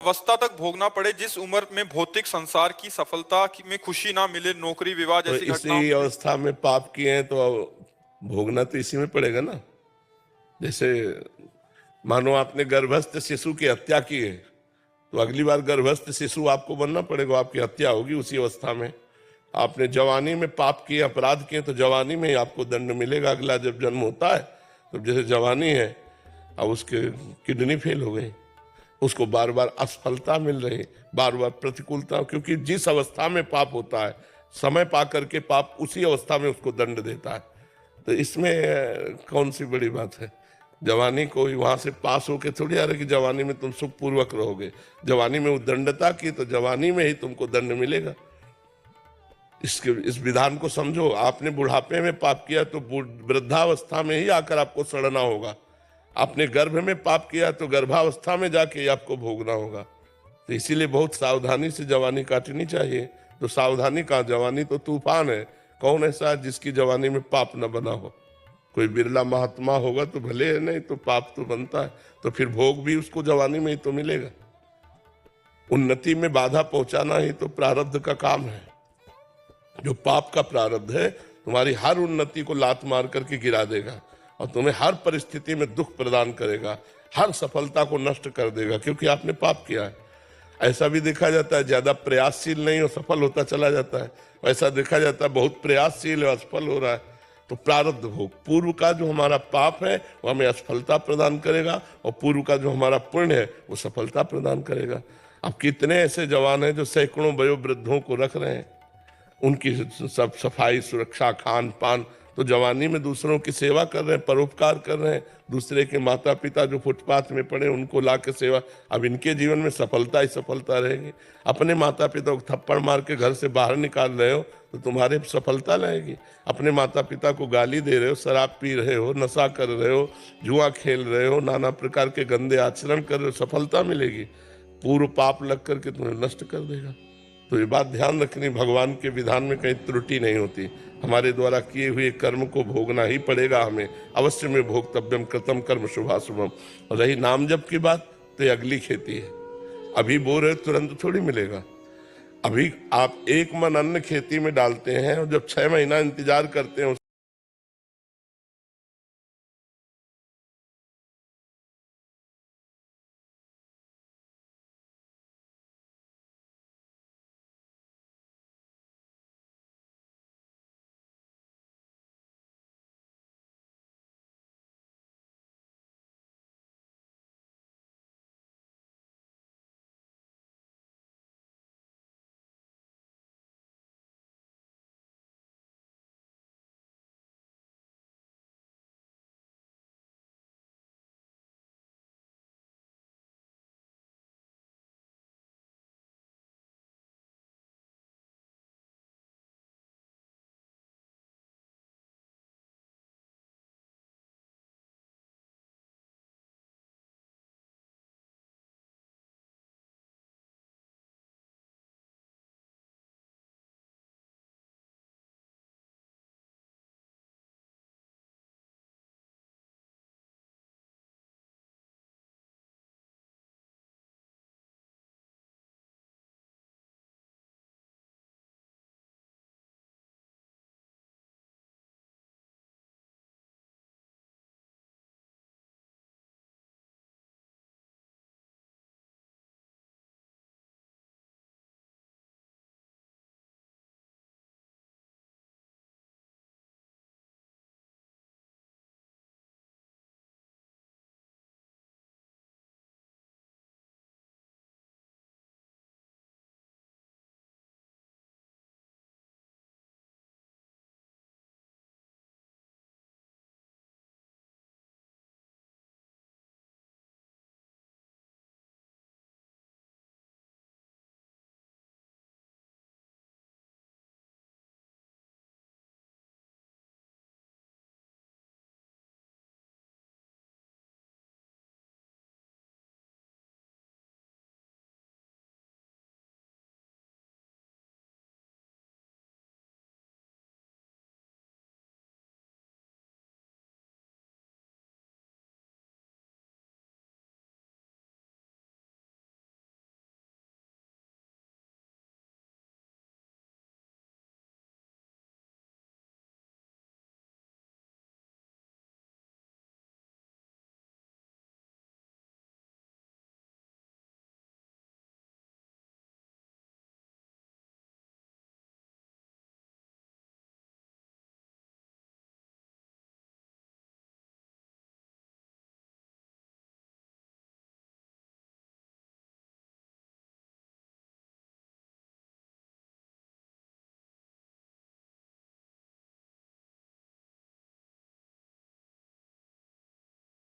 अवस्था तक भोगना पड़े जिस उम्र में भौतिक संसार की सफलता में खुशी ना मिले, नौकरी विवाह तो जैसी घटनाओं इसी में। अवस्था में पाप किए हैं तो भोगना तो इसी में पड़ेगा ना। जैसे मानो आपने गर्भस्थ शिशु की हत्या की है तो अगली बार गर्भस्थ शिशु आपको बनना पड़ेगा, आपकी हत्या होगी उसी अवस्था में। आपने जवानी में पाप किए, अपराध किए, तो जवानी में ही आपको दंड मिलेगा। अगला जब जन्म होता है तो जैसे जवानी है, अब उसके किडनी फेल हो गई, उसको बार बार असफलता मिल रही, बार बार प्रतिकूलता, क्योंकि जिस अवस्था में पाप होता है समय पा करके पाप उसी अवस्था में उसको दंड देता है। तो इसमें कौन सी बड़ी बात है। जवानी को वहां से पास होके थोड़ी आ रहे कि जवानी में तुम सुखपूर्वक रहोगे। जवानी में उद्दंडता की तो जवानी में ही तुमको दंड मिलेगा। इस विधान को समझो। आपने बुढ़ापे में पाप किया तो वृद्धावस्था में ही आकर आपको सड़ना होगा। आपने गर्भ में पाप किया तो गर्भावस्था में जाके आपको भोगना होगा। तो इसीलिए बहुत सावधानी से जवानी काटनी चाहिए। तो सावधानी का, जवानी तो तूफान है। कौन ऐसा है जिसकी जवानी में पाप न बना हो? कोई बिरला महात्मा होगा तो भले है, नहीं तो पाप तो बनता है। तो फिर भोग भी उसको जवानी में ही तो मिलेगा। उन्नति में बाधा पहुंचाना ही तो प्रारब्ध का काम है। जो पाप का प्रारब्ध है तुम्हारी हर उन्नति को लात मार करके गिरा देगा और तुम्हें हर परिस्थिति में दुख प्रदान करेगा, हर सफलता को नष्ट कर देगा, क्योंकि आपने पाप किया है। ऐसा भी देखा जाता है ज्यादा प्रयासशील नहीं हो सफल होता चला जाता है, ऐसा देखा जाता है बहुत प्रयासशील है असफल हो रहा है। तो प्रारब्ध भोग, पूर्व का जो हमारा पाप है वो हमें असफलता प्रदान करेगा और पूर्व का जो हमारा पुण्य है वो सफलता प्रदान करेगा। अब कितने ऐसे जवान हैं जो सैकड़ों वयोवृद्धों को रख रहे हैं, उनकी सब सफाई सुरक्षा खान पान, तो जवानी में दूसरों की सेवा कर रहे हैं, परोपकार कर रहे हैं। दूसरे के माता पिता जो फुटपाथ में पड़े उनको ला के सेवा। अब इनके जीवन में सफलता ही सफलता रहेगी। अपने माता पिता को थप्पड़ मार के घर से बाहर निकाल रहे हो तो तुम्हारे सफलता रहेगी। अपने माता पिता को गाली दे रहे हो, शराब पी रहे हो, नशा कर रहे हो, जुआ खेल रहे हो, नाना प्रकार के गंदे आचरण कर रहे हो, सफलता मिलेगी। पूर्व पाप लग करके तुम्हें नष्ट कर देगा। तो ये बात ध्यान रखनी, भगवान के विधान में कहीं त्रुटि नहीं होती। हमारे द्वारा किए हुए कर्म को भोगना ही पड़ेगा हमें। अवश्य में भोक्तव्यम कृतम कर्म शुभाशुभम। और रही नाम जप की बात तो ये अगली खेती है। अभी बो रहे तुरंत थोड़ी मिलेगा। अभी आप एक मन अन्न खेती में डालते हैं और जब 6 महीना इंतजार करते हैं